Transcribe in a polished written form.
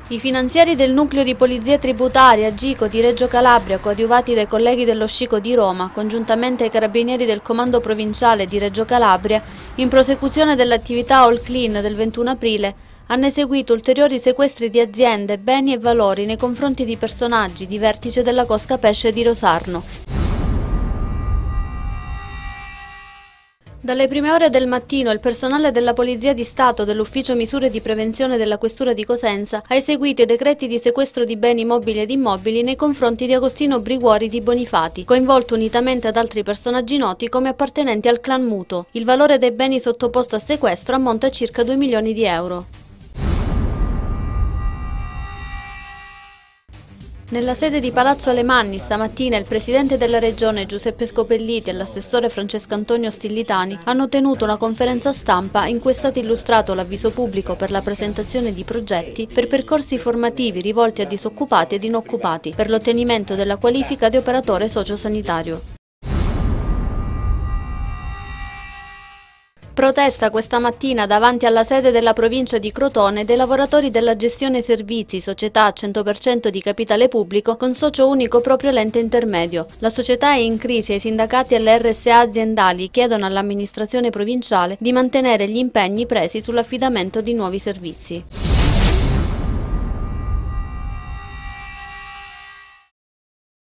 I finanziari del nucleo di polizia tributaria GICO di Reggio Calabria, coadiuvati dai colleghi dello SCICO di Roma, congiuntamente ai carabinieri del comando provinciale di Reggio Calabria, in prosecuzione dell'attività All Clean del 21 aprile, hanno eseguito ulteriori sequestri di aziende, beni e valori nei confronti di personaggi di vertice della cosca pesce di Rosarno. Dalle prime ore del mattino il personale della Polizia di Stato dell'Ufficio Misure di Prevenzione della Questura di Cosenza ha eseguito i decreti di sequestro di beni mobili ed immobili nei confronti di Agostino Briguori di Bonifati, coinvolto unitamente ad altri personaggi noti come appartenenti al clan Muto. Il valore dei beni sottoposto a sequestro ammonta a circa 2 milioni di euro. Nella sede di Palazzo Alemanni stamattina il presidente della regione Giuseppe Scopelliti e l'assessore Francesco Antonio Stillitani hanno tenuto una conferenza stampa in cui è stato illustrato l'avviso pubblico per la presentazione di progetti per percorsi formativi rivolti a disoccupati ed inoccupati per l'ottenimento della qualifica di operatore sociosanitario. Protesta questa mattina davanti alla sede della provincia di Crotone dei lavoratori della gestione servizi, società 100% di capitale pubblico con socio unico proprio l'ente intermedio. La società è in crisi e i sindacati e le RSA aziendali chiedono all'amministrazione provinciale di mantenere gli impegni presi sull'affidamento di nuovi servizi.